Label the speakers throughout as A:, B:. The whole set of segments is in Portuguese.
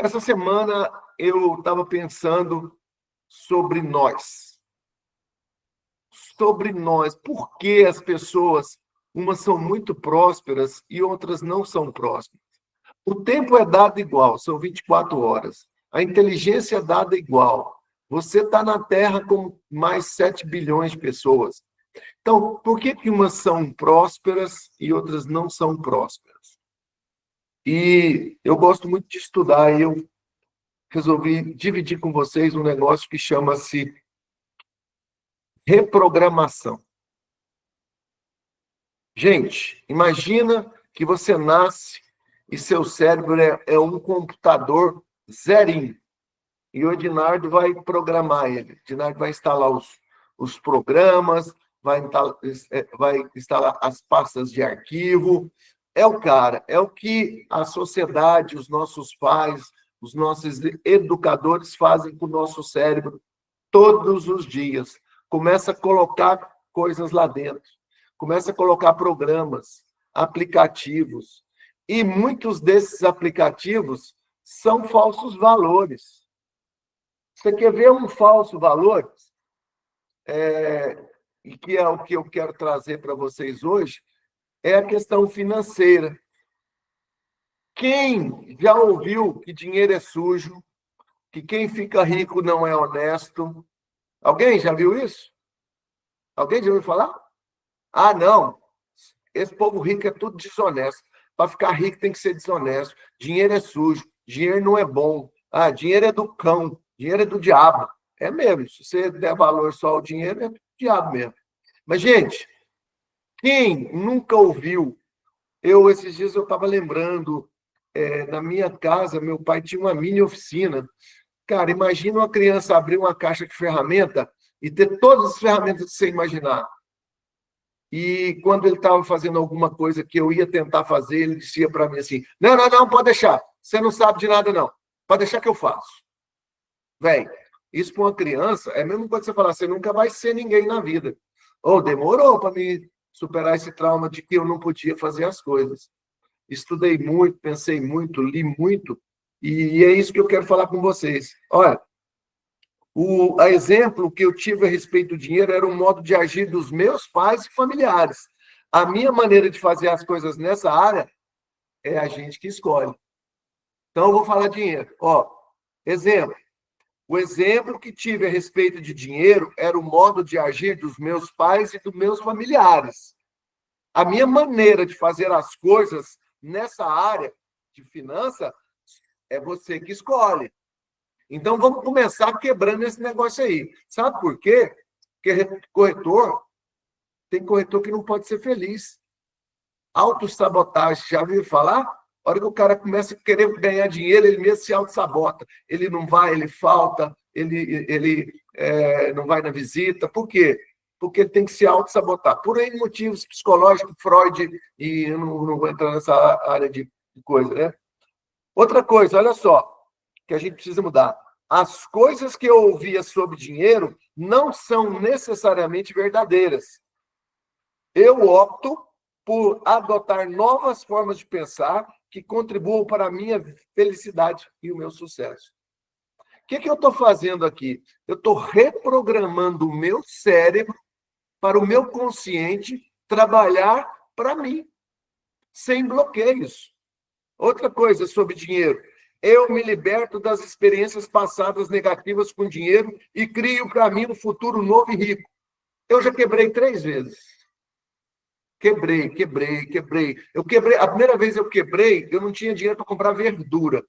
A: Essa semana eu estava pensando sobre nós. Sobre nós. Por que as pessoas, umas são muito prósperas e outras não são prósperas? O tempo é dado igual, são 24 horas. A inteligência é dada igual. Você está na Terra com mais 7 bilhões de pessoas. Então, por que umas são prósperas e outras não são prósperas? E eu gosto muito de estudar, e eu resolvi dividir com vocês um negócio que chama-se reprogramação. Gente, imagina que você nasce e seu cérebro é um computador zerinho. E o Ednardo vai programar ele. O Ednardo vai instalar os programas, vai instalar as pastas de arquivo. É o cara, é o que a sociedade, os nossos pais, os nossos educadores fazem com o nosso cérebro todos os dias. Começa a colocar coisas lá dentro. Começa a colocar programas, aplicativos. E muitos desses aplicativos são falsos valores. Você quer ver um falso valor? E que é o que eu quero trazer para vocês hoje, é a questão financeira. Quem já ouviu que dinheiro é sujo, que quem fica rico não é honesto? Alguém já viu isso? Alguém já ouviu falar? Ah, não. Esse povo rico é tudo desonesto. Para ficar rico tem que ser desonesto. Dinheiro é sujo. Dinheiro não é bom. Ah, dinheiro é do cão. Dinheiro é do diabo. É mesmo. Se você der valor só ao dinheiro, é do diabo mesmo. Mas, gente, quem nunca ouviu? Esses dias eu estava lembrando, na minha casa, meu pai tinha uma mini oficina. Cara, imagina uma criança abrir uma caixa de ferramenta e ter todas as ferramentas que você imaginar. E quando ele estava fazendo alguma coisa que eu ia tentar fazer, ele dizia para mim assim: não, não, não, pode deixar. Você não sabe de nada, não. Pode deixar que eu faço. Velho, isso para uma criança é a mesma coisa que você falar: você nunca vai ser ninguém na vida. Ou demorou para me superar esse trauma de que eu não podia fazer as coisas. Estudei muito, pensei muito, li muito, e é isso que eu quero falar com vocês. Olha, o exemplo que eu tive a respeito do dinheiro era um modo de agir dos meus pais e familiares. A minha maneira de fazer as coisas nessa área é a gente que escolhe. Então, eu vou falar dinheiro. Ó, exemplo. O exemplo que tive a respeito de dinheiro era o modo de agir dos meus pais e dos meus familiares. A minha maneira de fazer as coisas nessa área de finança é você que escolhe. Então, vamos começar quebrando esse negócio aí. Sabe por quê? Porque tem corretor que não pode ser feliz. Autossabotagem, já ouviu falar? A hora que o cara começa a querer ganhar dinheiro, ele mesmo se autossabota. Ele não vai, ele falta, ele não vai na visita. Por quê? Porque ele tem que se autossabotar. Por N motivos psicológicos, Freud, e eu não vou entrar nessa área de coisa, né? Outra coisa, olha só, que a gente precisa mudar. As coisas que eu ouvia sobre dinheiro não são necessariamente verdadeiras. Eu opto por adotar novas formas de pensar que contribuam para a minha felicidade e o meu sucesso. O que eu estou fazendo aqui? Eu estou reprogramando o meu cérebro para o meu consciente trabalhar para mim, sem bloqueios. Outra coisa sobre dinheiro. Eu me liberto das experiências passadas negativas com dinheiro e crio para mim um futuro novo e rico. Eu já quebrei 3 vezes. Quebrei. Eu quebrei. A primeira vez eu quebrei, eu não tinha dinheiro para comprar verdura.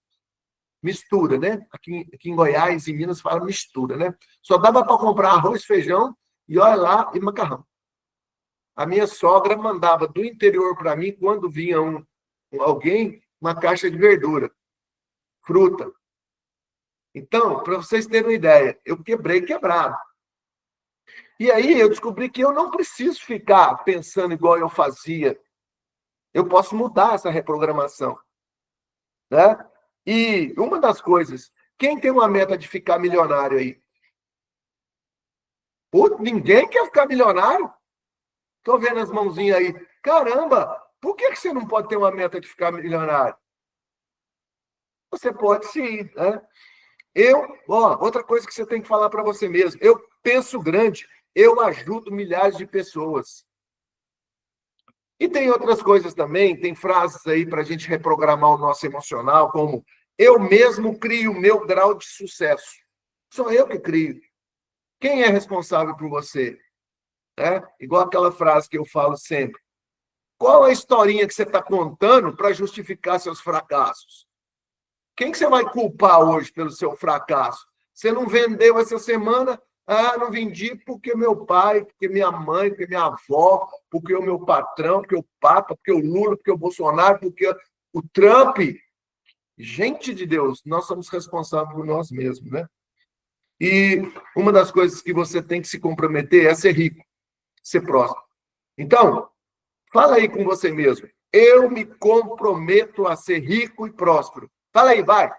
A: Mistura, né? Aqui em Goiás, em Minas, fala mistura, né? Só dava para comprar arroz, feijão, e olha lá, e macarrão. A minha sogra mandava do interior para mim, quando vinha alguém, uma caixa de verdura, fruta. Então, para vocês terem uma ideia, eu quebrado. E aí eu descobri que eu não preciso ficar pensando igual eu fazia. Eu posso mudar essa reprogramação, né? E uma das coisas, quem tem uma meta de ficar milionário aí? Pô, ninguém quer ficar milionário? Estou vendo as mãozinhas aí. Caramba, por que você não pode ter uma meta de ficar milionário? Você pode sim, né? Outra coisa que você tem que falar para você mesmo, eu penso grande, eu ajudo milhares de pessoas. E tem outras coisas também, tem frases aí para a gente reprogramar o nosso emocional, como eu mesmo crio o meu grau de sucesso. Sou eu que crio. Quem é responsável por você? Igual aquela frase que eu falo sempre. Qual a historinha que você está contando para justificar seus fracassos? Quem que você vai culpar hoje pelo seu fracasso? Você não vendeu essa semana? Ah, não vendi porque meu pai, porque minha mãe, porque minha avó, porque o meu patrão, porque o Papa, porque o Lula, porque o Bolsonaro, porque o Trump. Gente de Deus, nós somos responsáveis por nós mesmos, né? E uma das coisas que você tem que se comprometer é ser rico, ser próspero. Então, fala aí com você mesmo. Eu me comprometo a ser rico e próspero. Fala aí, vai.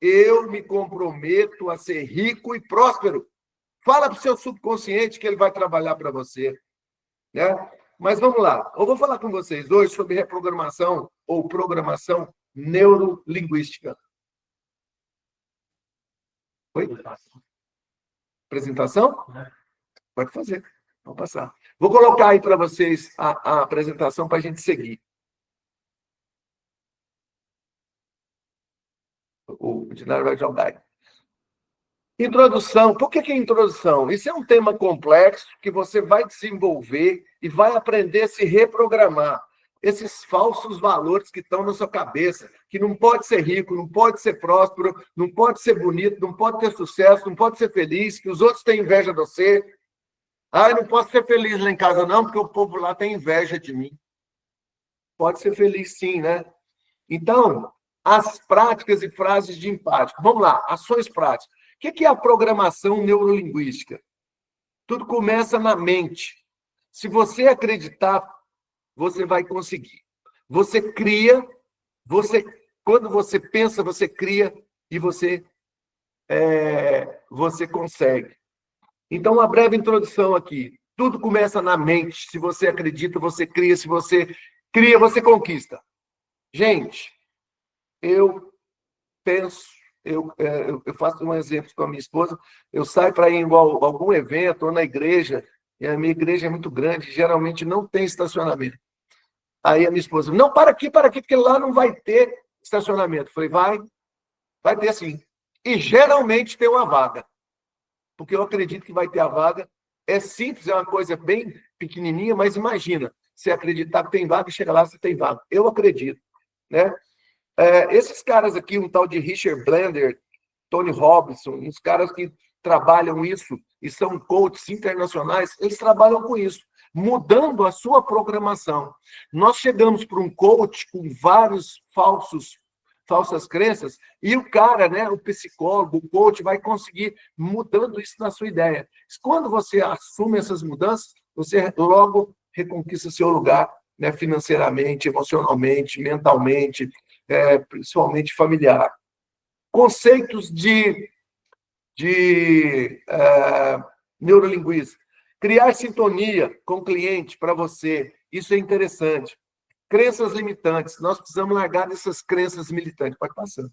A: Eu me comprometo a ser rico e próspero. Fala para o seu subconsciente que ele vai trabalhar para você, né? Mas vamos lá. Eu vou falar com vocês hoje sobre reprogramação ou programação neurolinguística. Oi? Apresentação? Pode fazer. Vou passar. Vou colocar aí para vocês a apresentação para a gente seguir. O Dinário vai jogar aí. Introdução. Por que introdução? Isso é um tema complexo que você vai desenvolver e vai aprender a se reprogramar. Esses falsos valores que estão na sua cabeça, que não pode ser rico, não pode ser próspero, não pode ser bonito, não pode ter sucesso, não pode ser feliz, que os outros têm inveja de você. Ah, eu não posso ser feliz lá em casa não, porque o povo lá tem inveja de mim. Pode ser feliz sim, né? Então, as práticas e frases de empático. Vamos lá, ações práticas. O que é a programação neurolinguística? Tudo começa na mente. Se você acreditar, você vai conseguir. Você cria, quando você pensa, você cria e você consegue. Então, uma breve introdução aqui. Tudo começa na mente. Se você acredita, você cria. Se você cria, você conquista. Gente, eu penso, eu faço um exemplo com a minha esposa, eu saio para ir em algum evento ou na igreja, e a minha igreja é muito grande, geralmente não tem estacionamento. Aí a minha esposa, não, para aqui, porque lá não vai ter estacionamento. Eu falei, vai ter sim. E geralmente tem uma vaga, porque eu acredito que vai ter a vaga. É simples, é uma coisa bem pequenininha, mas imagina, você acreditar que tem vaga e chega lá, você tem vaga. Eu acredito, né? Esses caras aqui, um tal de Richard Blender, Tony Robinson, uns caras que trabalham isso e são coaches internacionais, eles trabalham com isso, mudando a sua programação. Nós chegamos para um coach com vários falsas crenças e o cara, né, o psicólogo, o coach vai conseguir mudando isso na sua ideia. Quando você assume essas mudanças, você logo reconquista seu lugar, né, financeiramente, emocionalmente, mentalmente, principalmente familiar. Conceitos de neurolinguística. Criar sintonia com o cliente para você. Isso é interessante. Crenças limitantes. Nós precisamos largar dessas crenças limitantes. Pode passar.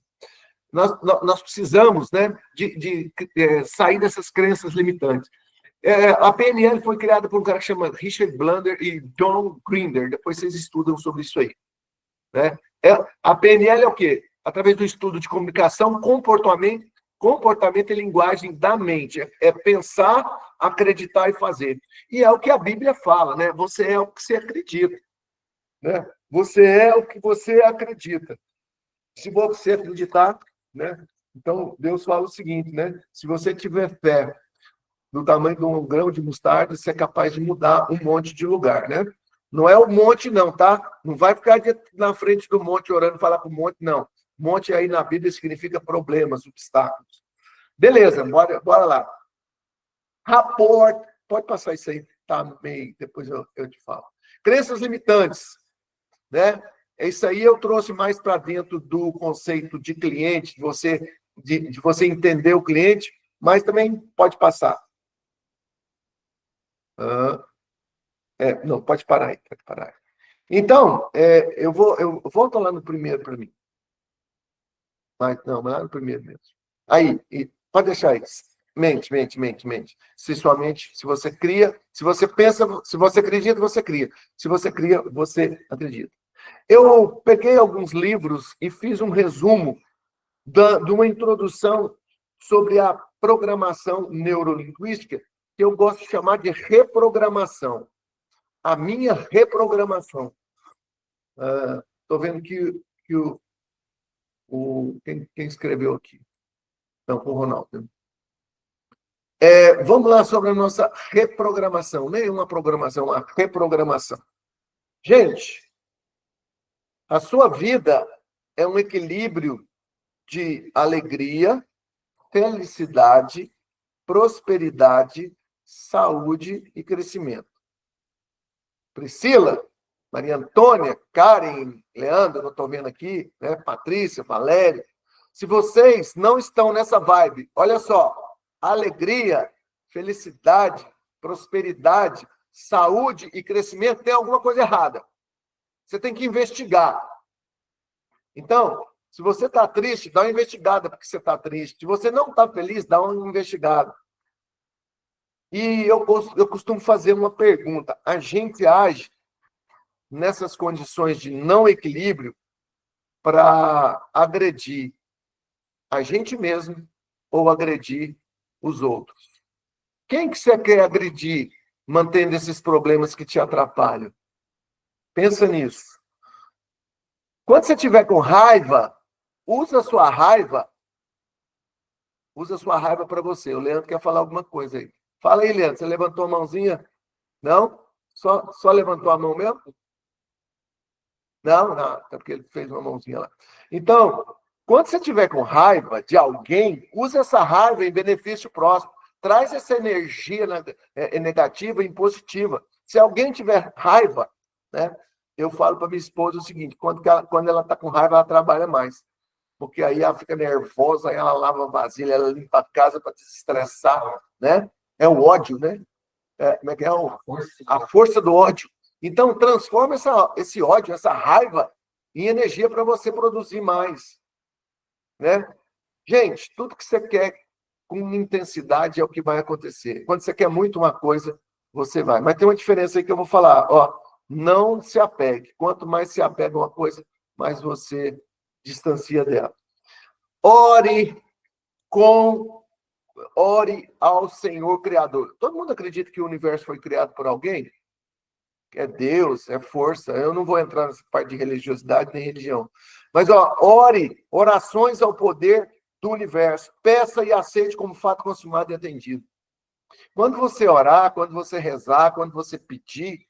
A: Nós precisamos, né, de sair dessas crenças limitantes. A PNL foi criada por um cara que chama Richard Blender e John Grinder. Depois vocês estudam sobre isso aí. Né? A PNL é o quê? Através do estudo de comunicação, comportamento e linguagem da mente. É pensar, acreditar e fazer. E é o que a Bíblia fala, né? Você é o que você acredita. Né? Você é o que você acredita. Se você acreditar, né? Então, Deus fala o seguinte, né? Se você tiver fé do tamanho de um grão de mostarda, você é capaz de mudar um monte de lugar, né? Não é o monte, não, tá? Não vai ficar na frente do monte orando e falar para o monte, não. Monte aí na Bíblia significa problemas, obstáculos. Beleza, bora lá. Rapport, pode passar isso aí, tá no meio, depois eu te falo. Crenças limitantes, né? Isso aí eu trouxe mais para dentro do conceito de cliente, de você entender o cliente, mas também pode passar. Não, pode parar aí, pode parar. Então, eu volto lá no primeiro para mim. Não, mas lá no primeiro mesmo. Aí, pode deixar aí. Mente. Se sua mente, se você cria, se você pensa, se você acredita, você cria. Se você cria, você acredita. Eu peguei alguns livros e fiz um resumo de uma introdução sobre a programação neurolinguística, que eu gosto de chamar de reprogramação. A minha reprogramação. Estou vendo que quem escreveu aqui? Não, foi o Ronaldo. Vamos lá sobre a nossa reprogramação. Nenhuma programação, uma reprogramação. Gente, a sua vida é um equilíbrio de alegria, felicidade, prosperidade, saúde e crescimento. Priscila, Maria Antônia, Karen, Leandro, eu estou vendo aqui, né? Patrícia, Valéria. Se vocês não estão nessa vibe, olha só, alegria, felicidade, prosperidade, saúde e crescimento, tem alguma coisa errada. Você tem que investigar. Então, se você está triste, dá uma investigada porque você está triste. Se você não está feliz, dá uma investigada. E eu costumo fazer uma pergunta. A gente age nessas condições de não equilíbrio para agredir a gente mesmo ou agredir os outros. Quem que você quer agredir mantendo esses problemas que te atrapalham? Pensa nisso. Quando você estiver com raiva, usa a sua raiva para você. O Leandro quer falar alguma coisa aí. Fala aí, Leandro. Você levantou a mãozinha? Não? Só levantou a mão mesmo? Não, até porque ele fez uma mãozinha lá. Então, quando você estiver com raiva de alguém, use essa raiva em benefício próximo. Traz essa energia negativa em positiva. Se alguém tiver raiva, né, eu falo para minha esposa o seguinte, quando ela está com raiva, ela trabalha mais. Porque aí ela fica nervosa, aí ela lava a vasilha, ela limpa a casa para desestressar, né? É o ódio, né? Como é que é? A força do ódio. Então, transforma esse ódio, essa raiva, em energia para você produzir mais. Né? Gente, tudo que você quer com intensidade é o que vai acontecer. Quando você quer muito uma coisa, você vai. Mas tem uma diferença aí que eu vou falar. Não se apegue. Quanto mais se apega a uma coisa, mais você distancia dela. Ore ao Senhor Criador. Todo mundo acredita que o universo foi criado por alguém? É Deus, é força. Eu não vou entrar nessa parte de religiosidade nem religião. Mas, orações ao poder do universo. Peça e aceite como fato consumado e atendido. Quando você orar, quando você rezar, quando você pedir,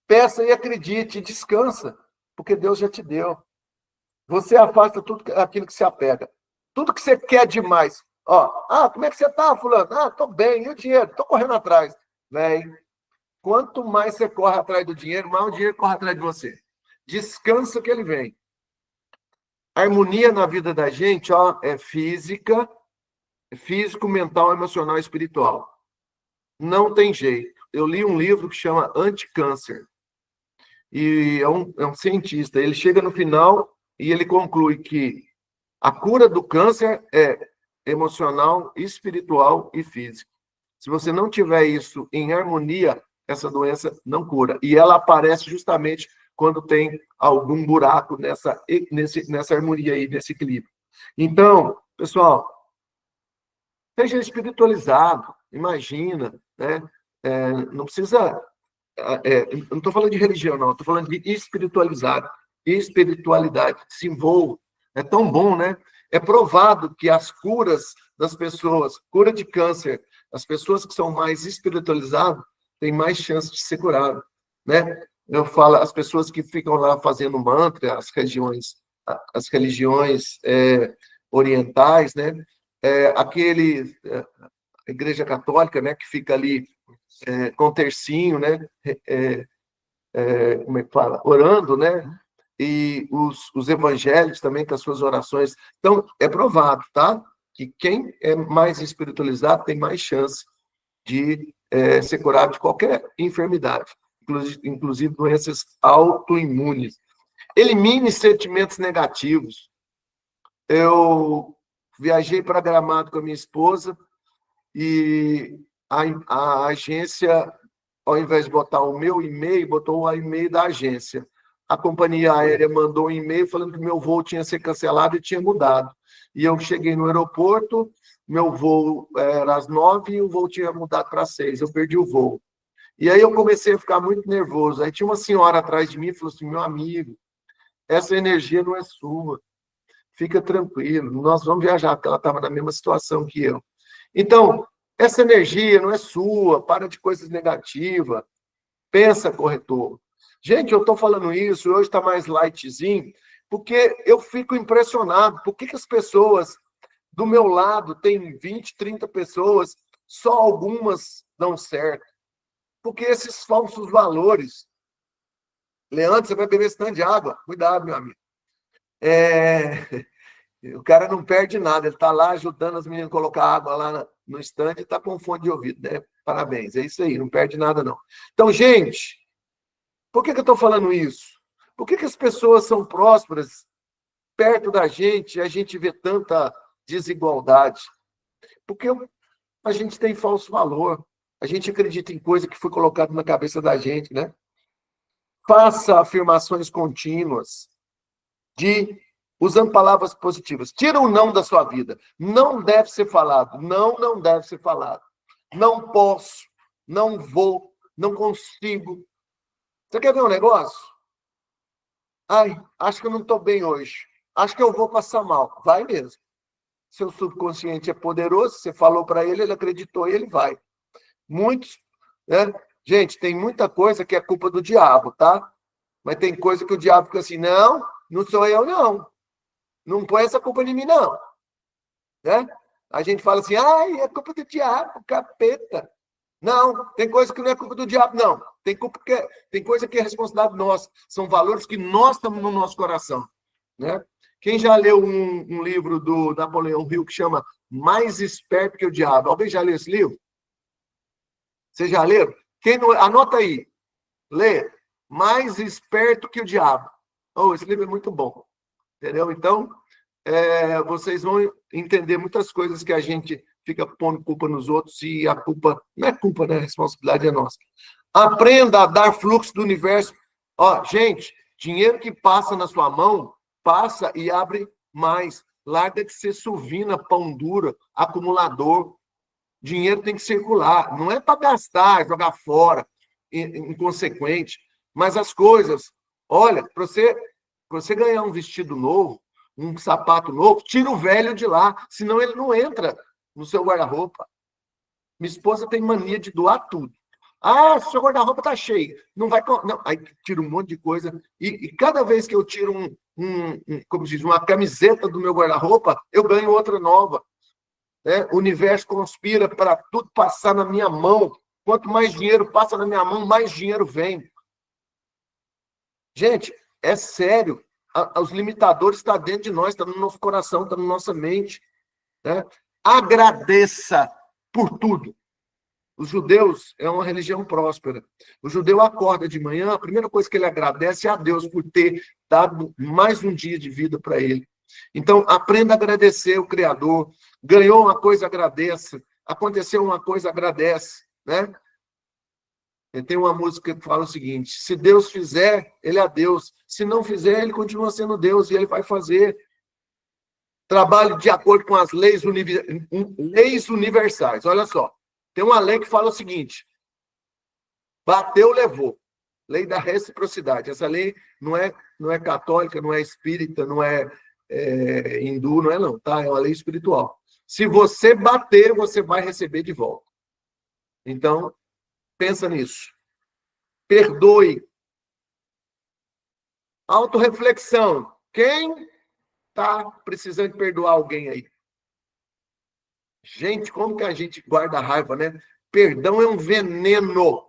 A: peça e acredite, e descansa, porque Deus já te deu. Você afasta tudo aquilo que se apega. Tudo que você quer demais. Como é que você está, fulano? Estou bem, e o dinheiro? Estou correndo atrás. Véi, quanto mais você corre atrás do dinheiro, mais o dinheiro corre atrás de você. Descansa que ele vem. A harmonia na vida da gente, é física, físico, mental, emocional e espiritual. Não tem jeito. Eu li um livro que chama Anticâncer. E é um cientista. Ele chega no final e ele conclui que a cura do câncer é emocional, espiritual e físico. Se você não tiver isso em harmonia, essa doença não cura. E ela aparece justamente quando tem algum buraco nessa harmonia aí, nesse equilíbrio. Então, pessoal, seja espiritualizado, imagina, né? Não precisa... eu não estou falando de religião, não. Estou falando de espiritualizado. Espiritualidade. Se envolva. É tão bom, né? É provado que as curas das pessoas, cura de câncer, as pessoas que são mais espiritualizadas têm mais chance de ser curado, né? Eu falo, as pessoas que ficam lá fazendo mantra, as religiões orientais, né? A Igreja Católica, né? Que fica ali com o tercinho, né? Como é que fala? Orando, né? E os evangélicos também com as suas orações. Então, é provado, tá? Que quem é mais espiritualizado tem mais chance de ser curado de qualquer enfermidade, inclusive doenças autoimunes. Elimine sentimentos negativos. eu viajei para Gramado com a minha esposa e a agência, ao invés de botar o meu e-mail, botou o e-mail da agência. A companhia aérea mandou um e-mail falando que meu voo tinha sido cancelado e tinha mudado. E eu cheguei no aeroporto, meu voo era às 9 e o voo tinha mudado para 6. Eu perdi o voo. E aí eu comecei a ficar muito nervoso. Aí tinha uma senhora atrás de mim e falou assim: meu amigo, essa energia não é sua. Fica tranquilo, nós vamos viajar, porque ela estava na mesma situação que eu. Então, essa energia não é sua, para de coisas negativas, pensa, corretor. Gente, eu estou falando isso, hoje está mais lightzinho, porque eu fico impressionado. Por que as pessoas do meu lado, tem 20, 30 pessoas, só algumas dão certo? Porque esses falsos valores. Leandro, você vai beber esse tanto de água? Cuidado, meu amigo. O cara não perde nada, ele está lá ajudando as meninas a colocar água lá no estande e está com fone de ouvido, né? Parabéns, é isso aí, não perde nada, não. Então, gente, por que eu estou falando isso? Por que as pessoas são prósperas perto da gente e a gente vê tanta desigualdade? Porque a gente tem falso valor, a gente acredita em coisa que foi colocada na cabeça da gente, né? Faça afirmações contínuas usando palavras positivas. Tira o não da sua vida. Não deve ser falado. Não, não deve ser falado. Não posso, não vou, não consigo. Você quer ver um negócio? Ai, acho que eu não estou bem hoje. Acho que eu vou passar mal. Vai mesmo. Seu subconsciente é poderoso, você falou para ele, ele acreditou e ele vai. Muitos, né? Gente, tem muita coisa que é culpa do diabo, tá? Mas tem coisa que o diabo fica assim: não, não sou eu, não. Não põe essa culpa em mim, não. Né? A gente fala assim: ai, é culpa do diabo, capeta. Não, tem coisa que não é culpa do diabo, não. Tem coisa que é responsabilidade nossa. São valores que nós estamos no nosso coração. Né? Quem já leu um livro do Napoleão Hill que chama Mais Esperto que o Diabo? Alguém já leu esse livro? Você já leu? Quem não, anota aí. Lê. Mais Esperto que o Diabo. Oh, esse livro é muito bom. Entendeu? Então, vocês vão entender muitas coisas que a gente fica pondo culpa nos outros e a culpa não é culpa, né? A responsabilidade é nossa. Aprenda a dar fluxo do universo. Ó, gente, dinheiro que passa na sua mão, passa e abre mais. Larga de ser suvina, pão dura, acumulador. Dinheiro tem que circular. Não é para gastar, jogar fora, inconsequente. Mas as coisas, olha, para você ganhar um vestido novo, um sapato novo, tira o velho de lá, senão ele não entra no seu guarda-roupa. Minha esposa tem mania de doar tudo. Ah, seu guarda-roupa tá cheio. Não vai. Não. Aí tira um monte de coisa. E cada vez que eu tiro como diz, uma camiseta do meu guarda-roupa, eu ganho outra nova. Né? O universo conspira para tudo passar na minha mão. Quanto mais dinheiro passa na minha mão, mais dinheiro vem. Gente, é sério. Os limitadores estão dentro de nós, estão no nosso coração, estão na nossa mente. Né? Agradeça por tudo. Os judeus é uma religião próspera. O judeu acorda de manhã, a primeira coisa que ele agradece é a Deus por ter dado mais um dia de vida para ele. Então, aprenda a agradecer o Criador. Ganhou uma coisa, agradeça. Aconteceu uma coisa, agradece. Né? Tem uma música que fala o seguinte: se Deus fizer, ele é Deus. Se não fizer, ele continua sendo Deus e ele vai fazer. Trabalhe de acordo com as leis universais. Olha só. Tem uma lei que fala o seguinte: bateu, levou. Lei da reciprocidade. Essa lei não é católica, não é espírita, não é hindu, não é não, tá? É uma lei espiritual. Se você bater, você vai receber de volta. Então, pensa nisso. Perdoe. Autorreflexão. Quem está precisando de perdoar alguém aí? Gente, como que a gente guarda a raiva, né? Perdão é um veneno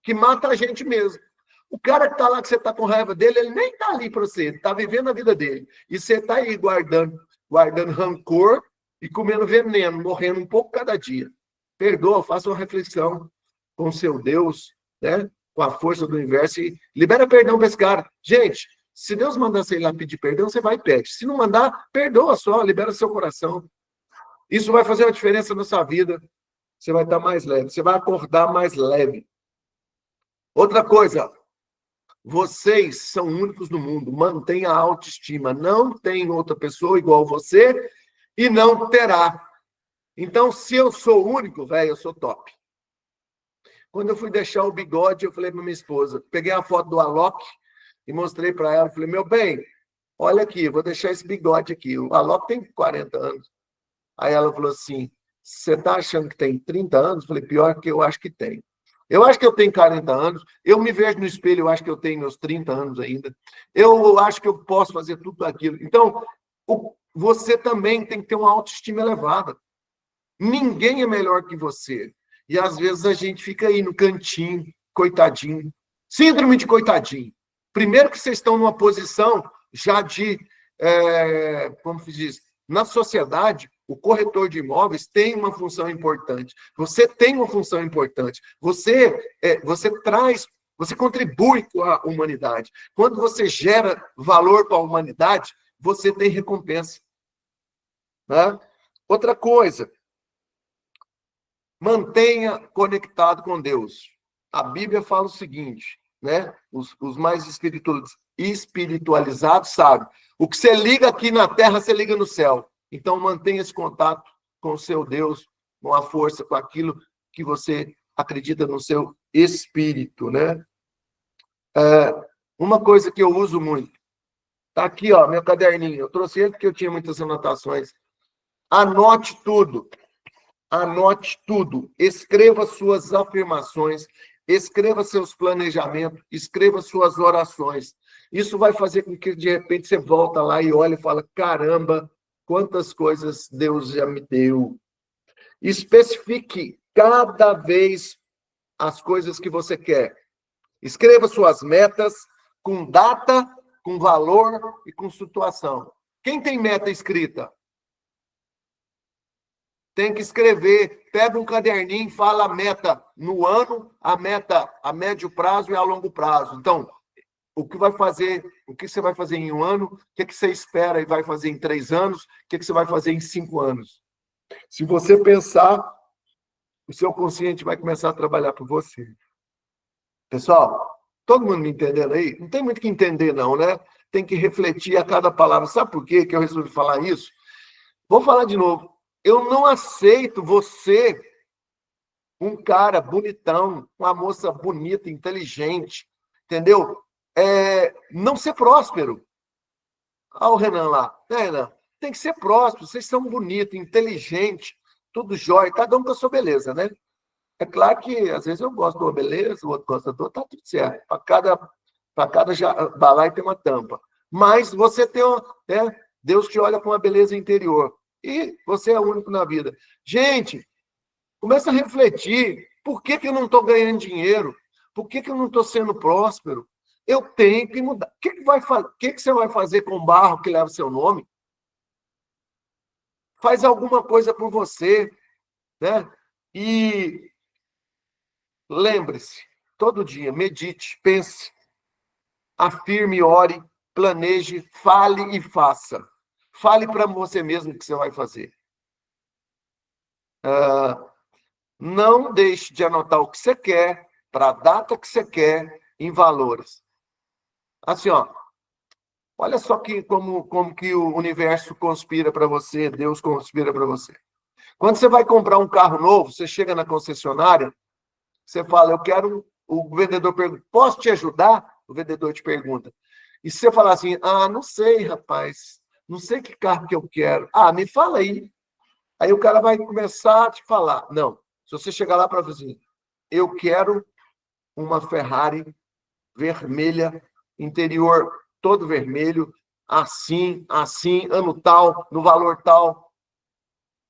A: que mata a gente mesmo. O cara que está lá, que você está com raiva dele, ele nem está ali para você, ele está vivendo a vida dele. E você está aí guardando rancor e comendo veneno, morrendo um pouco cada dia. Perdoa, faça uma reflexão com seu Deus, né? Com a força do universo e libera perdão para esse cara. Gente, Se Deus mandar você ir lá pedir perdão, você vai e pede. Se não mandar, perdoa só, libera seu coração. Isso vai fazer uma diferença na sua vida. Você vai estar mais leve, você vai acordar mais leve. Outra coisa, vocês são únicos no mundo. Mantenha a autoestima. Não tem outra pessoa igual você e não terá. Então, se eu sou único, velho, eu sou top. Quando eu fui deixar o bigode, eu falei para minha esposa, peguei a foto do Alok e mostrei para ela. Falei, meu bem, olha aqui, vou deixar esse bigode aqui. O Alok tem 40 anos. Aí ela falou assim, você está achando que tem 30 anos? Eu falei, pior que eu acho que tem. Eu acho que eu tenho 40 anos, eu me vejo no espelho, eu acho que eu tenho meus 30 anos ainda. Eu acho que eu posso fazer tudo aquilo. Então, você também tem que ter uma autoestima elevada. Ninguém é melhor que você. E às vezes a gente fica aí no cantinho, coitadinho. Síndrome de coitadinho. Primeiro que vocês estão numa posição já de, como se diz, na sociedade, o corretor de imóveis tem uma função importante. Você tem uma função importante. Você traz, você contribui com a humanidade. Quando você gera valor para a humanidade, você tem recompensa. Né? Outra coisa, mantenha conectado com Deus. A Bíblia fala o seguinte, né? Os mais espiritualizados sabem. O que você liga aqui na terra, você liga no céu. Então, mantenha esse contato com o seu Deus, com a força, com aquilo que você acredita no seu espírito, né? Uma coisa que eu uso muito. Tá aqui, ó, meu caderninho. Eu trouxe ele porque eu tinha muitas anotações. Anote tudo. Anote tudo. Escreva suas afirmações, escreva seus planejamentos, escreva suas orações. Isso vai fazer com que, de repente, você volta lá e olha e fala, caramba, quantas coisas Deus já me deu. Especifique cada vez as coisas que você quer. Escreva suas metas com data, com valor e com situação. Quem tem meta escrita? Tem que escrever, pega um caderninho, fala a meta no ano, a meta a médio prazo e a longo prazo. Então, o que você vai fazer em um ano, o que você espera e vai fazer em 3 anos, o que você vai fazer em 5 anos. Se você pensar, o seu consciente vai começar a trabalhar por você. Pessoal, todo mundo me entendendo aí? Não tem muito o que entender, não, né? Tem que refletir a cada palavra. Sabe por quê que eu resolvi falar isso? Vou falar de novo. Eu não aceito você, um cara bonitão, uma moça bonita, inteligente, entendeu? Não ser próspero. Olha o Renan lá. Renan, tem que ser próspero. Vocês são bonitos, inteligentes, tudo jóia. Cada um com a sua beleza, né? É claro que, às vezes, eu gosto de uma beleza, o outro gosta do outro, tá tudo certo. Para cada balaio tem uma tampa. Mas você tem Deus te olha com uma beleza interior. E você é único na vida. Gente, começa a refletir. Por que eu não estou ganhando dinheiro? Por que eu não estou sendo próspero? Eu tenho que mudar. O que você vai fazer com o barro que leva seu nome? Faz alguma coisa por você, né? E lembre-se, todo dia, medite, pense, afirme, ore, planeje, fale e faça. Fale para você mesmo o que você vai fazer. Não deixe de anotar o que você quer, para a data que você quer, em valores. Assim, ó, olha só como que o universo conspira para você, Deus conspira para você. Quando você vai comprar um carro novo, você chega na concessionária, você fala, eu quero... O vendedor pergunta, posso te ajudar? O vendedor te pergunta. E se você falar assim, não sei, rapaz, não sei que carro que eu quero. Me fala aí. Aí o cara vai começar a te falar. Não, se você chegar lá para assim, eu quero uma Ferrari vermelha, interior todo vermelho, assim, ano tal, no valor tal.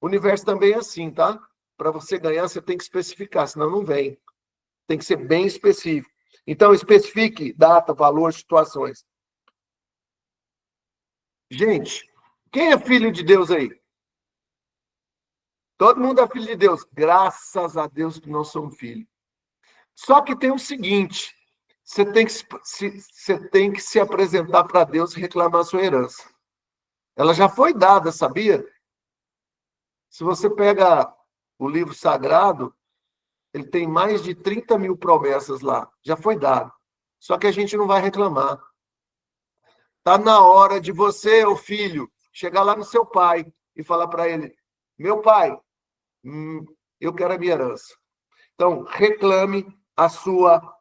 A: O universo também é assim, tá? Para você ganhar, você tem que especificar, senão não vem. Tem que ser bem específico. Então, especifique data, valor, situações. Gente, quem é filho de Deus aí? Todo mundo é filho de Deus. Graças a Deus que nós somos filhos. Só que tem o seguinte, você tem que se apresentar para Deus e reclamar a sua herança. Ela já foi dada, sabia? Se você pega o livro sagrado, ele tem mais de 30 mil promessas lá. Já foi dado. Só que a gente não vai reclamar. Está na hora de você, ô filho, chegar lá no seu pai e falar para ele: meu pai, eu quero a minha herança. Então, reclame a sua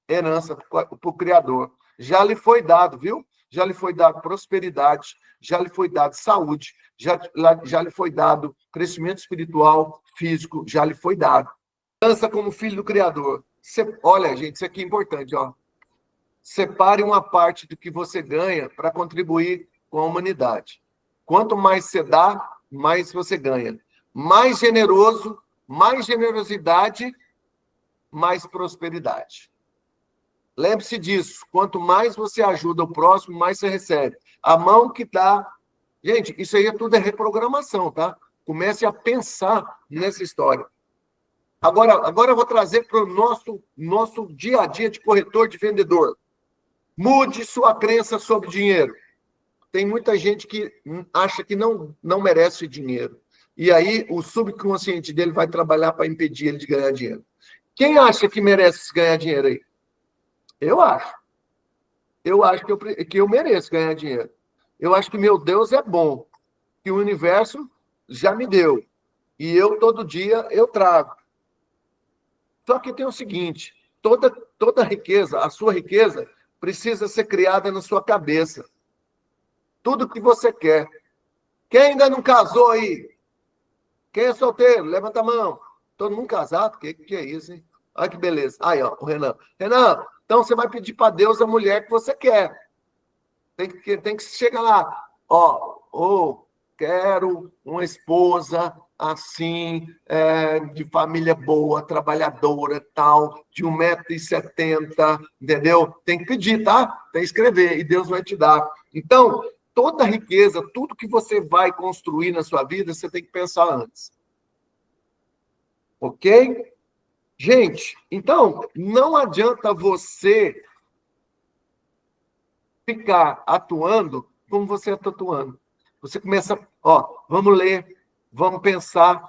A: herança para o Criador. Já lhe foi dado, viu? Já lhe foi dado prosperidade, já lhe foi dado saúde, já lhe foi dado crescimento espiritual, físico, já lhe foi dado. Herança como filho do Criador. Olha, gente, isso aqui é importante, ó. Separe uma parte do que você ganha para contribuir com a humanidade. Quanto mais você dá, mais você ganha. Mais generoso, mais generosidade, mais prosperidade. Lembre-se disso. Quanto mais você ajuda o próximo, mais você recebe. A mão que dá... Gente, isso aí tudo é reprogramação, tá? Comece a pensar nessa história. Agora eu vou trazer para o nosso dia a dia de corretor, de vendedor. Mude sua crença sobre dinheiro. Tem muita gente que acha que não merece dinheiro. E aí o subconsciente dele vai trabalhar para impedir ele de ganhar dinheiro. Quem acha que merece ganhar dinheiro aí? Eu acho. Eu acho que eu mereço ganhar dinheiro. Eu acho que meu Deus é bom. Que o universo já me deu. E eu, todo dia, eu trago. Só que tem o seguinte, toda riqueza, a sua riqueza, precisa ser criada na sua cabeça. Tudo que você quer. Quem ainda não casou aí? Quem é solteiro? Levanta a mão. Todo mundo casado? Que é isso, hein? Olha que beleza. Aí, ó, o Renan. Renan, então você vai pedir para Deus a mulher que você quer. Tem que chegar lá. Ó, quero uma esposa assim, de família boa, trabalhadora, tal, de 1,70 m, entendeu? Tem que pedir, tá? Tem que escrever, e Deus vai te dar. Então, toda riqueza, tudo que você vai construir na sua vida, você tem que pensar antes. Ok? Gente, então, não adianta você ficar atuando como você está atuando. Você começa, vamos ler, vamos pensar.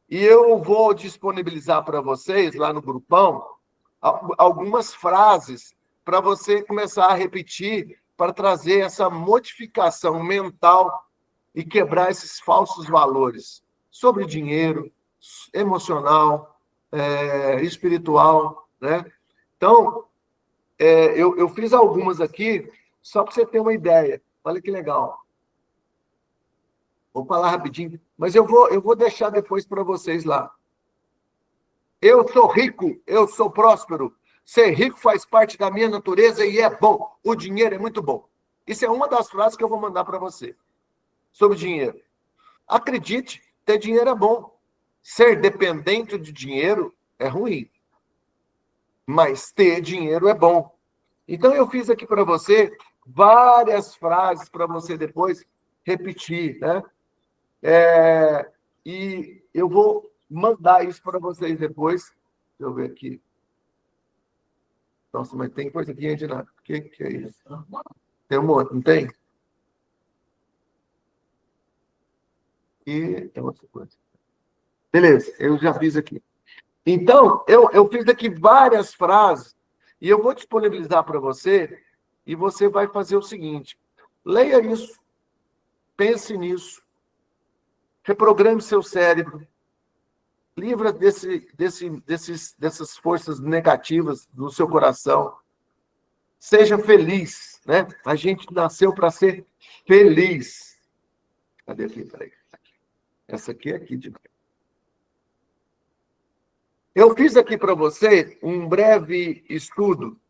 A: E eu vou disponibilizar para vocês, lá no grupão, algumas frases para você começar a repetir, para trazer essa modificação mental e quebrar esses falsos valores sobre dinheiro, emocional, espiritual, né? Então, eu fiz algumas aqui, só para você ter uma ideia. Olha que legal. Vou falar rapidinho, mas eu vou deixar depois para vocês lá. Eu sou rico, eu sou próspero. Ser rico faz parte da minha natureza e é bom. O dinheiro é muito bom. Isso é uma das frases que eu vou mandar para você sobre dinheiro. Acredite, ter dinheiro é bom. Ser dependente de dinheiro é ruim. Mas ter dinheiro é bom. Então, eu fiz aqui para você várias frases para você depois repetir, né? E eu vou mandar isso para vocês depois. Deixa eu ver aqui. Nossa, mas tem coisa aqui, de nada. O que é isso? Tem um monte, não tem? E tem outra coisa. Beleza, eu já fiz aqui. Então, eu fiz aqui várias frases e eu vou disponibilizar para você e você vai fazer o seguinte. Leia isso, pense nisso, reprograme seu cérebro, livra dessas forças negativas no seu coração. Seja feliz, né? A gente nasceu para ser feliz. Cadê aqui? Peraí. Essa aqui é aqui de novo. Eu fiz aqui para você um breve estudo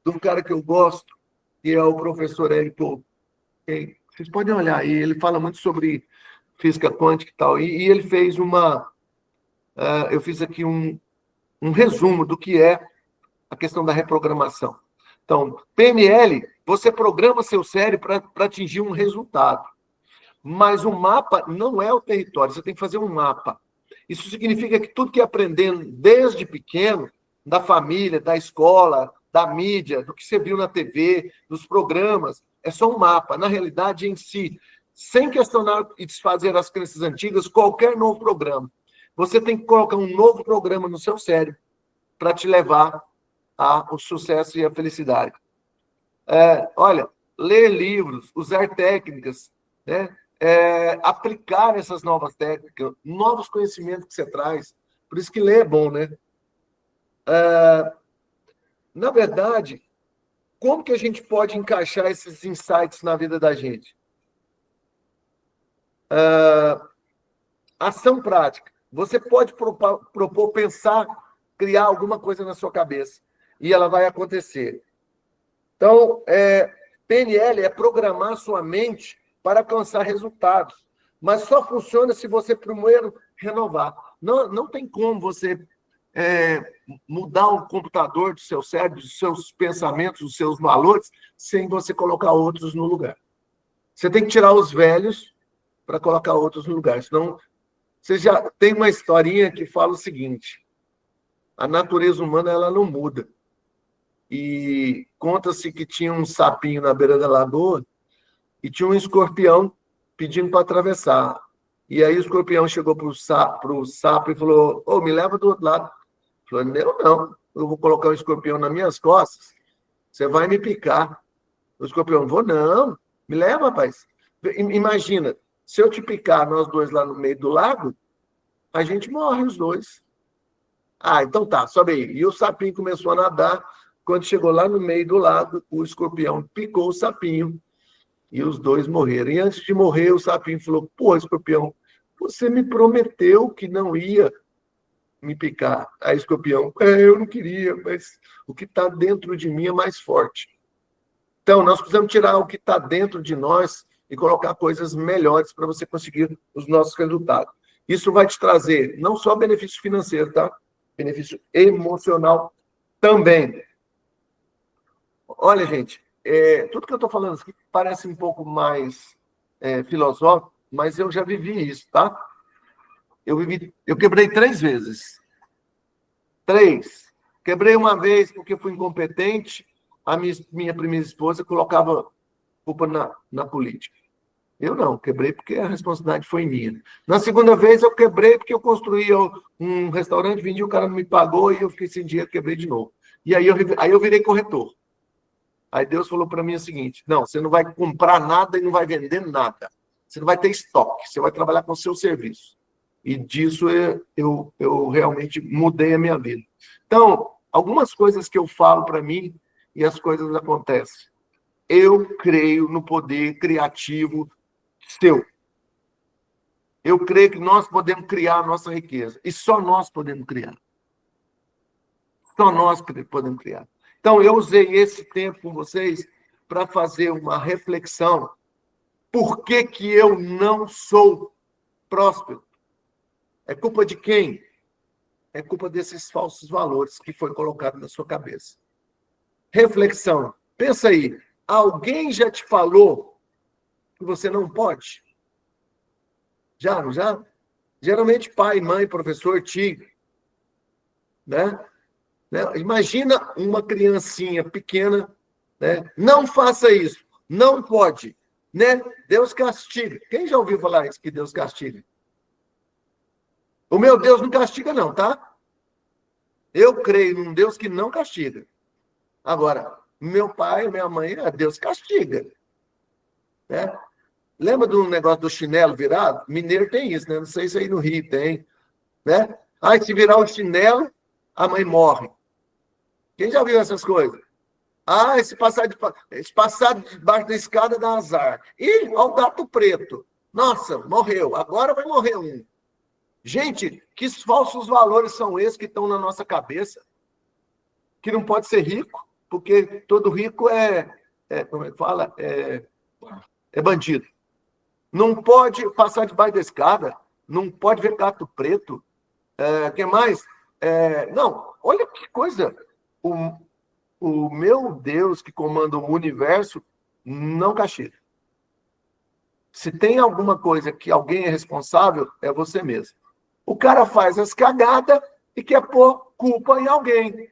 A: de um cara que eu gosto, que é o professor Hélio. Vocês podem olhar aí, ele fala muito sobre física quântica e tal, e ele fez eu fiz aqui um resumo do que é a questão da reprogramação. Então, PNL, você programa seu cérebro para atingir um resultado. Mas o mapa não é o território, você tem que fazer um mapa. Isso significa que tudo que aprendendo desde pequeno da família, da escola, da mídia, do que você viu na TV, dos programas. É só um mapa. Na realidade, em si, sem questionar e desfazer as crenças antigas, qualquer novo programa. Você tem que colocar um novo programa no seu cérebro para te levar ao sucesso e à felicidade. Olha, ler livros, usar técnicas, né? Aplicar essas novas técnicas, novos conhecimentos que você traz. Por isso que ler é bom, né? Na verdade, como que a gente pode encaixar esses insights na vida da gente? Ação prática. Você pode propor, pensar, criar alguma coisa na sua cabeça e ela vai acontecer. Então, PNL é programar sua mente para alcançar resultados, mas só funciona se você primeiro renovar. Não tem como você mudar o computador do seu cérebro, dos seus pensamentos, dos seus valores, sem você colocar outros no lugar. Você tem que tirar os velhos para colocar outros no lugar. Senão, você já tem uma historinha que fala o seguinte: a natureza humana ela não muda. E conta-se que tinha um sapinho na beira da lagoa e tinha um escorpião pedindo para atravessar. E aí o escorpião chegou para o sapo e falou: "Ô, me leva do outro lado." Falou: "Eu não, eu vou colocar um escorpião nas minhas costas, você vai me picar." O escorpião: "Vou não, me leva, rapaz." Imagina, se eu te picar, nós dois lá no meio do lago, a gente morre os dois. Ah, então tá, sobe aí. E o sapinho começou a nadar. Quando chegou lá no meio do lago, o escorpião picou o sapinho e os dois morreram. E antes de morrer, o sapinho falou: "Pô, escorpião, você me prometeu que não ia me picar." Aí o escorpião: "Eu não queria, mas o que está dentro de mim é mais forte." Então, nós precisamos tirar o que está dentro de nós e colocar coisas melhores para você conseguir os nossos resultados. Isso vai te trazer não só benefício financeiro, tá? Benefício emocional também. Olha, gente, tudo que eu estou falando aqui parece um pouco mais filosófico, mas eu já vivi isso, tá? Eu quebrei 3 vezes. 3. Quebrei uma vez porque fui incompetente. A minha primeira esposa colocava culpa na política. Eu não, quebrei porque a responsabilidade foi minha. Na segunda vez, eu quebrei porque eu construí um restaurante, vendi, o cara não me pagou e eu fiquei sem dinheiro, quebrei de novo. E aí eu virei corretor. Aí Deus falou para mim o seguinte: não, você não vai comprar nada e não vai vender nada. Você não vai ter estoque, você vai trabalhar com o seu serviço. E disso eu realmente mudei a minha vida. Então, algumas coisas que eu falo para mim e as coisas acontecem. Eu creio no poder criativo seu. Eu creio que nós podemos criar a nossa riqueza. E só nós podemos criar. Só nós podemos criar. Então, eu usei esse tempo com vocês para fazer uma reflexão. Por que que eu não sou próspero? É culpa de quem? É culpa desses falsos valores que foi colocado na sua cabeça. Reflexão. Pensa aí. Alguém já te falou que você não pode? Já, não já? Geralmente pai, mãe, professor, tio. Né? Imagina uma criancinha pequena, né? Não faça isso, não pode, né? Deus castiga. Quem já ouviu falar isso, que Deus castiga? O meu Deus não castiga não, tá? Eu creio num Deus que não castiga. Agora, meu pai, minha mãe, Deus castiga. Né? Lembra do negócio do chinelo virado? Mineiro tem isso, né? Não sei se aí no Rio tem. Né? Aí, se virar o chinelo, a mãe morre. Quem já viu essas coisas? Ah, se passar debaixo da escada dá azar. Ih, olha o gato preto. Nossa, morreu. Agora vai morrer um. Gente, que falsos valores são esses que estão na nossa cabeça? Que não pode ser rico, porque todo rico como é que fala? É bandido. Não pode passar debaixo da escada. Não pode ver gato preto. Que mais? Não, olha que coisa. O meu Deus que comanda o universo não castiga. Se tem alguma coisa que alguém é responsável, é você mesmo. O cara faz as cagadas e quer pôr culpa em alguém.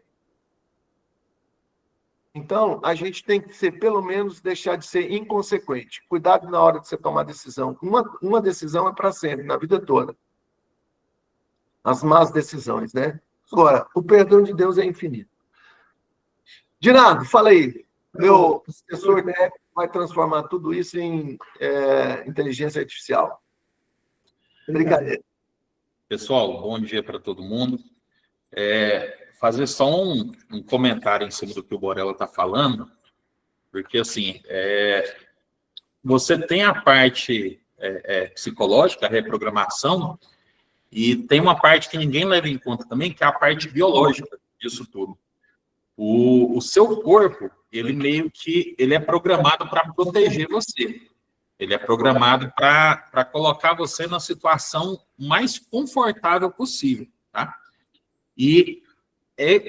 A: Então, a gente tem que ser, pelo menos, deixar de ser inconsequente. Cuidado na hora de você tomar decisão. Uma decisão é para sempre, na vida toda. As más decisões, né? Agora, o perdão de Deus é infinito. Dinardo, fala aí. Meu assessor técnico vai transformar tudo isso em inteligência artificial. Brincadeira.
B: Pessoal, bom dia para todo mundo. Fazer só um comentário em cima do que o Borella está falando, porque, assim, você tem a parte psicológica, a reprogramação, e tem uma parte que ninguém leva em conta também, que é a parte biológica disso tudo. O seu corpo, ele meio que ele é programado para proteger você. Ele é programado para colocar você na situação mais confortável possível, tá? E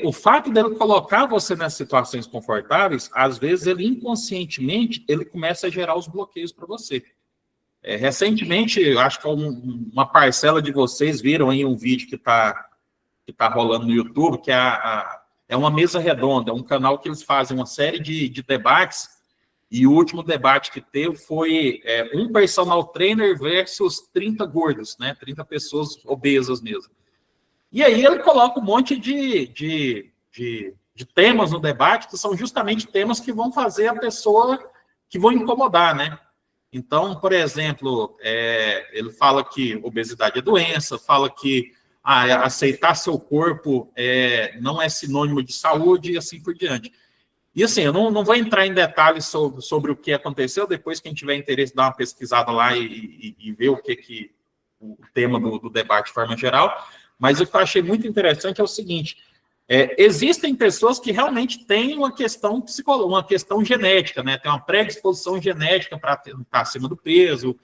B: o fato dele colocar você nas situações confortáveis, às vezes ele inconscientemente ele começa a gerar os bloqueios para você. Recentemente, eu acho que uma parcela de vocês viram aí um vídeo que tá rolando no YouTube, que é uma mesa redonda, é um canal que eles fazem uma série de debates, e o último debate que teve foi um personal trainer versus 30 gordos, né? 30 pessoas obesas mesmo. E aí ele coloca um monte de temas no debate, que são justamente temas que vão fazer a pessoa, que vão incomodar, né? Então, por exemplo, ele fala que obesidade é doença, fala que aceitar seu corpo não é sinônimo de saúde e assim por diante. E assim, eu não vou entrar em detalhes sobre o que aconteceu, depois quem tiver interesse dá uma pesquisada lá e ver o tema do debate de forma geral, mas o que eu achei muito interessante é o seguinte, existem pessoas que realmente têm uma questão psicológica, uma questão genética, né? Tem uma predisposição genética para estar acima do peso,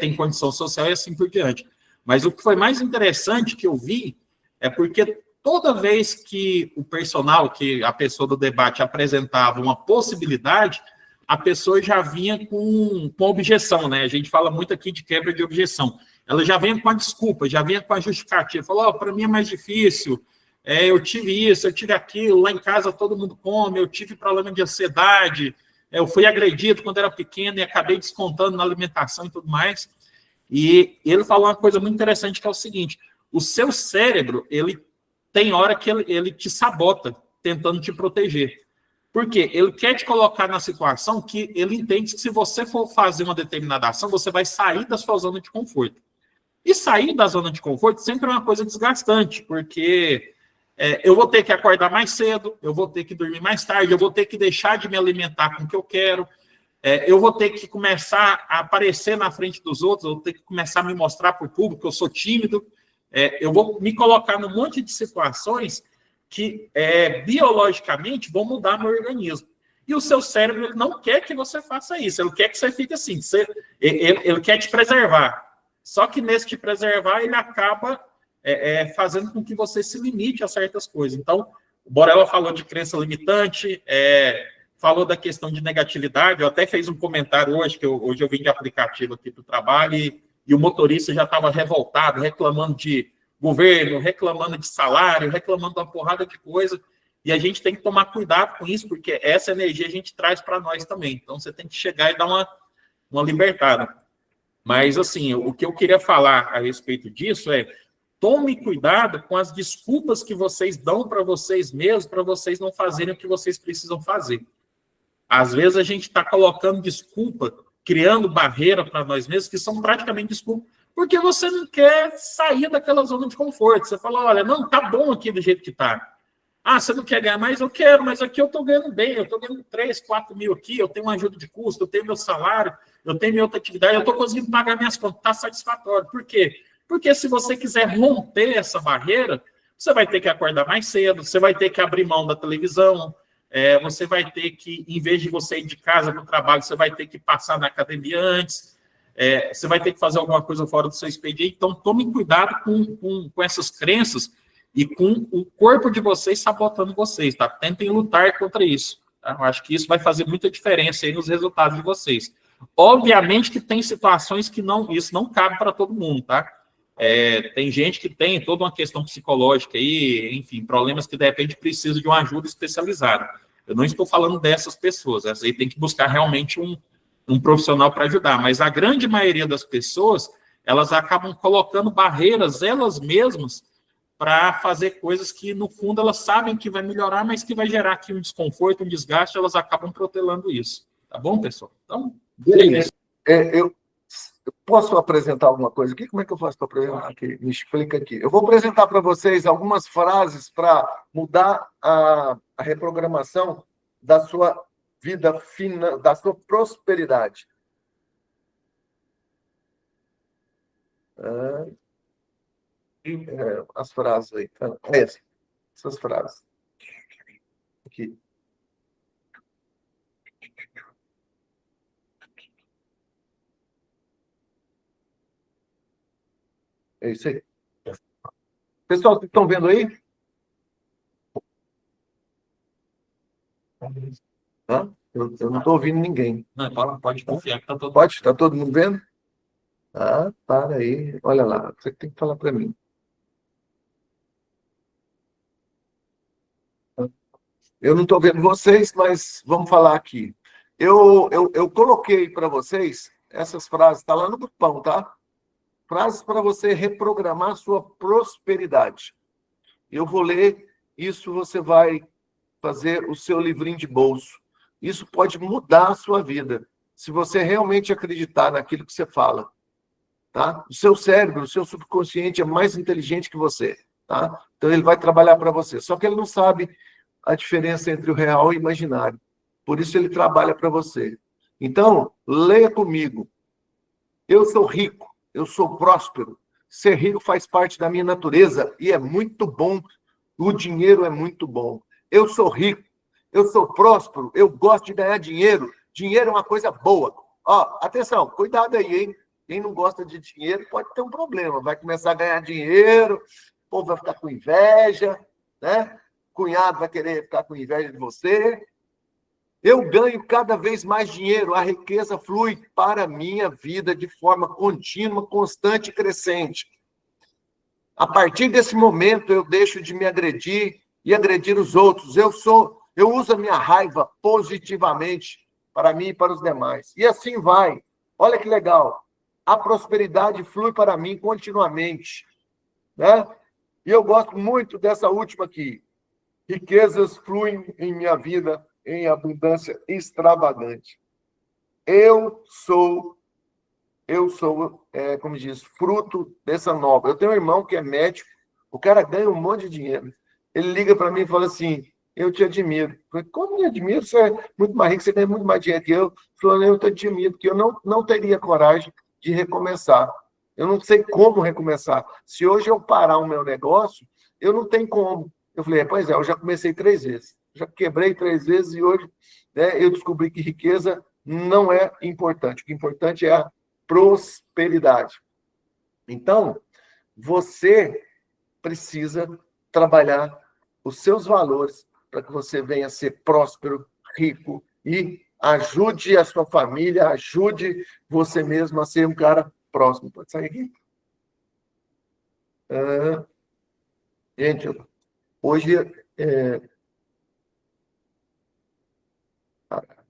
B: tem condição social e assim por diante. Mas o que foi mais interessante que eu vi é porque toda vez que o personal, que a pessoa do debate apresentava uma possibilidade, a pessoa já vinha com objeção, né? A gente fala muito aqui de quebra de objeção. Ela já vinha com a desculpa, já vinha com a justificativa. Falou, para mim é mais difícil, eu tive isso, eu tive aquilo, lá em casa todo mundo come, eu tive problema de ansiedade, eu fui agredido quando era pequeno e acabei descontando na alimentação e tudo mais. E ele falou uma coisa muito interessante, que é o seguinte, o seu cérebro, ele tem hora que ele te sabota, tentando te proteger. Por quê? Ele quer te colocar na situação que ele entende que se você for fazer uma determinada ação, você vai sair da sua zona de conforto. E sair da zona de conforto sempre é uma coisa desgastante, porque eu vou ter que acordar mais cedo, eu vou ter que dormir mais tarde, eu vou ter que deixar de me alimentar com o que eu quero, eu vou ter que começar a aparecer na frente dos outros, eu vou ter que começar a me mostrar para o público que eu sou tímido, eu vou me colocar num monte de situações que biologicamente vão mudar meu organismo. E o seu cérebro ele não quer que você faça isso, ele quer que você fique assim, ele quer te preservar. Só que nesse te preservar, ele acaba fazendo com que você se limite a certas coisas. Então, o Borella falou de crença limitante, falou da questão de negatividade, eu até fiz um comentário hoje, que hoje eu vim de aplicativo aqui para o trabalho, e o motorista já estava revoltado, reclamando de governo, reclamando de salário, reclamando de uma porrada de coisa, e a gente tem que tomar cuidado com isso, porque essa energia a gente traz para nós também. Então, você tem que chegar e dar uma libertada. Mas, assim, o que eu queria falar a respeito disso tome cuidado com as desculpas que vocês dão para vocês mesmos, para vocês não fazerem o que vocês precisam fazer. Às vezes a gente está colocando desculpa, criando barreira para nós mesmos, que são praticamente desculpas, porque você não quer sair daquela zona de conforto. Você fala, olha, não, tá bom aqui do jeito que tá. Você não quer ganhar mais? Eu quero, mas aqui eu estou ganhando bem, eu estou ganhando 3, 4 mil aqui, eu tenho uma ajuda de custo, eu tenho meu salário, eu tenho minha outra atividade, eu estou conseguindo pagar minhas contas, está satisfatório. Por quê? Porque se você quiser romper essa barreira, você vai ter que acordar mais cedo, você vai ter que abrir mão da televisão, você vai ter que, em vez de você ir de casa para o trabalho, você vai ter que passar na academia antes, você vai ter que fazer alguma coisa fora do seu expediente. Então, tome cuidado com essas crenças e com o corpo de vocês sabotando vocês, tá? Tentem lutar contra isso. Tá? Eu acho que isso vai fazer muita diferença aí nos resultados de vocês. Obviamente que tem situações que isso não cabe para todo mundo, tá? Tem gente que tem toda uma questão psicológica aí, enfim, problemas que de repente precisam de uma ajuda especializada. Eu não estou falando dessas pessoas, essa aí tem que buscar realmente um profissional para ajudar, mas a grande maioria das pessoas, elas acabam colocando barreiras elas mesmas para fazer coisas que, no fundo, elas sabem que vai melhorar, mas que vai gerar aqui um desconforto, um desgaste, elas acabam protelando isso. Tá bom, pessoal? Então, é isso.
A: Eu posso apresentar alguma coisa aqui? Como é que eu faço para apresentar aqui? Me explica aqui. Eu vou apresentar para vocês algumas frases para mudar a reprogramação da sua vida, da sua prosperidade. As frases aí. Essas frases. Aqui. É isso aí. Pessoal, vocês estão vendo aí? Hã? Eu não estou ouvindo ninguém.
B: Não, pode confiar que está todo
A: Pode? Está todo mundo vendo? Ah, para aí. Olha lá, você tem que falar para mim. Eu não estou vendo vocês, mas vamos falar aqui. Eu coloquei para vocês essas frases, está lá no grupão, tá? Frases para você reprogramar sua prosperidade. Eu vou ler, isso você vai fazer o seu livrinho de bolso. Isso pode mudar a sua vida, se você realmente acreditar naquilo que você fala. Tá? O seu cérebro, o seu subconsciente é mais inteligente que você. Tá? Então, ele vai trabalhar para você. Só que ele não sabe a diferença entre o real e o imaginário. Por isso, ele trabalha para você. Então, leia comigo. Eu sou rico, eu sou próspero. Ser rico faz parte da minha natureza e é muito bom. O dinheiro é muito bom. Eu sou rico, eu sou próspero, eu gosto de ganhar dinheiro. Dinheiro é uma coisa boa. Ó, atenção, cuidado aí, hein? Quem não gosta de dinheiro pode ter um problema. Vai começar a ganhar dinheiro, o povo vai ficar com inveja, né? Cunhado vai querer ficar com inveja de você. Eu ganho cada vez mais dinheiro, a riqueza flui para a minha vida de forma contínua, constante e crescente. A partir desse momento, eu deixo de me agredir e agredir os outros. Eu uso a minha raiva positivamente para mim e para os demais. E assim vai. Olha que legal. A prosperidade flui para mim continuamente, né? E eu gosto muito dessa última aqui. Riquezas fluem em minha vida em abundância extravagante. Eu sou, como diz, fruto dessa nova. Eu tenho um irmão que é médico, o cara ganha um monte de dinheiro. Ele liga para mim e fala assim, eu te admiro. Eu falei, como me admiro? Você é muito mais rico, você ganha muito mais dinheiro que eu. Falou, eu te admiro, porque eu não teria coragem de recomeçar. Eu não sei como recomeçar. Se hoje eu parar o meu negócio, eu não tenho como. Eu falei, pois é, eu já comecei 3 vezes. Já quebrei 3 vezes e hoje, né, eu descobri que riqueza não é importante. O que é importante é a prosperidade. Então, você precisa trabalhar os seus valores para que você venha a ser próspero, rico e ajude a sua família, ajude você mesmo a ser um cara próximo. Pode sair aqui? Gente, hoje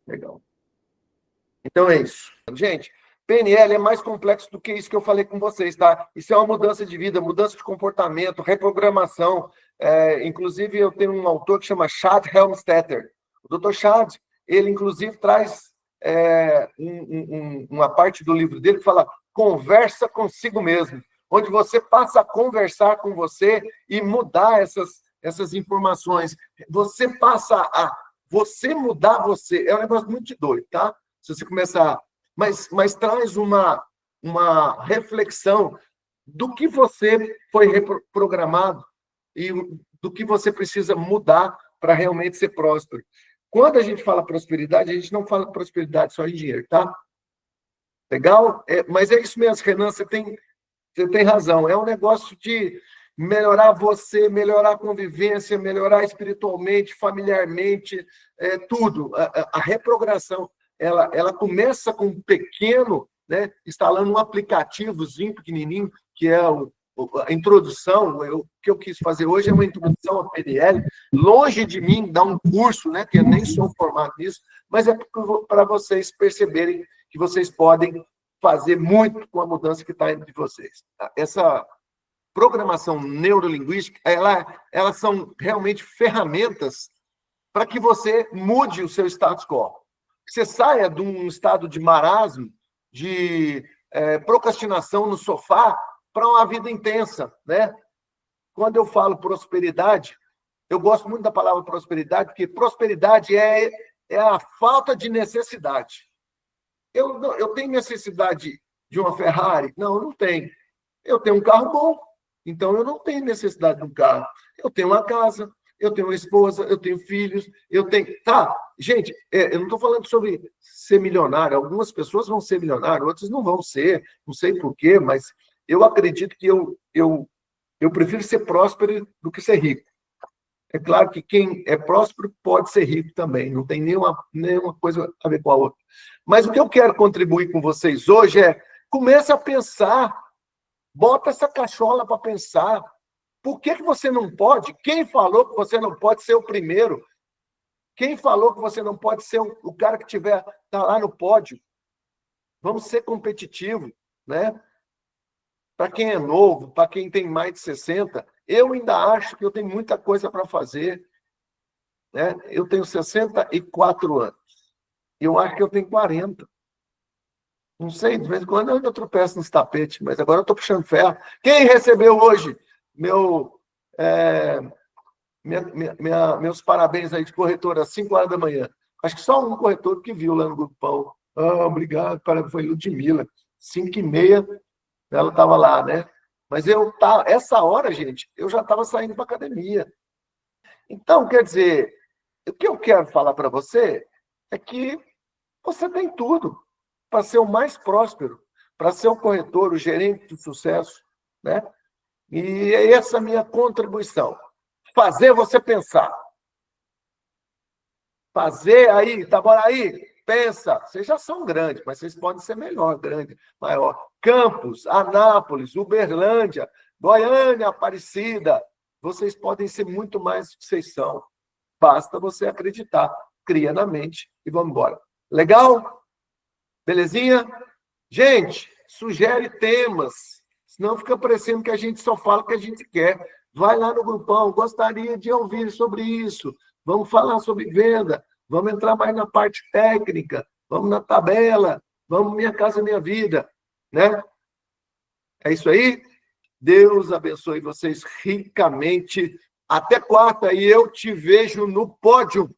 A: legal. Então é isso. Gente, PNL é mais complexo do que isso que eu falei com vocês, tá? Isso é uma mudança de vida, mudança de comportamento, reprogramação. Inclusive, eu tenho um autor que chama Chad Helmstetter. O Dr. Chad, ele inclusive traz uma parte do livro dele que fala conversa consigo mesmo, onde você passa a conversar com você e mudar essas informações. Você passa a você mudar você. É um negócio muito doido, tá? Se você começar... Mas traz uma reflexão do que você foi reprogramado e do que você precisa mudar para realmente ser próspero. Quando a gente fala prosperidade, a gente não fala prosperidade só em dinheiro, tá? Legal? Mas é isso mesmo, Renan, você tem razão. É um negócio de melhorar você, melhorar a convivência, melhorar espiritualmente, familiarmente, tudo. A reprogramação, ela começa com um pequeno, né, instalando um aplicativozinho pequenininho, que é a introdução, o que eu quis fazer hoje é uma introdução ao PNL, longe de mim dar um curso, né, que eu nem sou formado nisso, mas é para vocês perceberem que vocês podem fazer muito com a mudança que está entre vocês. Essa programação neurolinguística, elas são realmente ferramentas para que você mude o seu status quo. Você saia de um estado de marasmo, de procrastinação no sofá, para uma vida intensa, né? Quando eu falo prosperidade, eu gosto muito da palavra prosperidade, porque prosperidade é a falta de necessidade. Eu tenho necessidade de uma Ferrari? Não, eu não tenho. Eu tenho um carro bom, então eu não tenho necessidade de um carro. Eu tenho uma casa, eu tenho uma esposa, eu tenho filhos, eu tenho... Tá, gente, eu não estou falando sobre ser milionário. Algumas pessoas vão ser milionárias, outras não vão ser, não sei por quê, mas eu acredito que eu prefiro ser próspero do que ser rico. É claro que quem é próspero pode ser rico também, não tem nenhuma coisa a ver com a outra. Mas o que eu quero contribuir com vocês hoje é, comece a pensar, bota essa cachola para pensar. Por que você não pode? Quem falou que você não pode ser o primeiro? Quem falou que você não pode ser o cara que tá lá no pódio? Vamos ser competitivos, né? Para quem é novo, para quem tem mais de 60, eu ainda acho que eu tenho muita coisa para fazer. Né? Eu tenho 64 anos. Eu acho que eu tenho 40. Não sei, de vez em quando eu ainda tropeço nesse tapete, mas agora eu estou puxando ferro. Quem recebeu hoje meus parabéns aí de corretora às 5 horas da manhã? Acho que só um corretor que viu lá no grupão. Obrigado, foi Ludmila. 5h30, ela estava lá, né? Mas essa hora, gente, eu já estava saindo para a academia. Então, quer dizer, o que eu quero falar para você é que você tem tudo para ser o mais próspero, para ser o corretor, o gerente de sucesso, né? E é essa a minha contribuição. Fazer você pensar. Fazer aí, tá bom aí? Pensa. Vocês já são grandes, mas vocês podem ser maior. Campos, Anápolis, Uberlândia, Goiânia, Aparecida. Vocês podem ser muito mais do que vocês são. Basta você acreditar. Cria na mente e vamos embora. Legal? Belezinha? Gente, sugere temas. Senão fica parecendo que a gente só fala o que a gente quer. Vai lá no grupão. Gostaria de ouvir sobre isso. Vamos falar sobre venda. Vamos entrar mais na parte técnica. Vamos na tabela. Vamos Minha Casa Minha Vida. Né? É isso aí? Deus abençoe vocês ricamente. Até quarta e eu te vejo no pódio.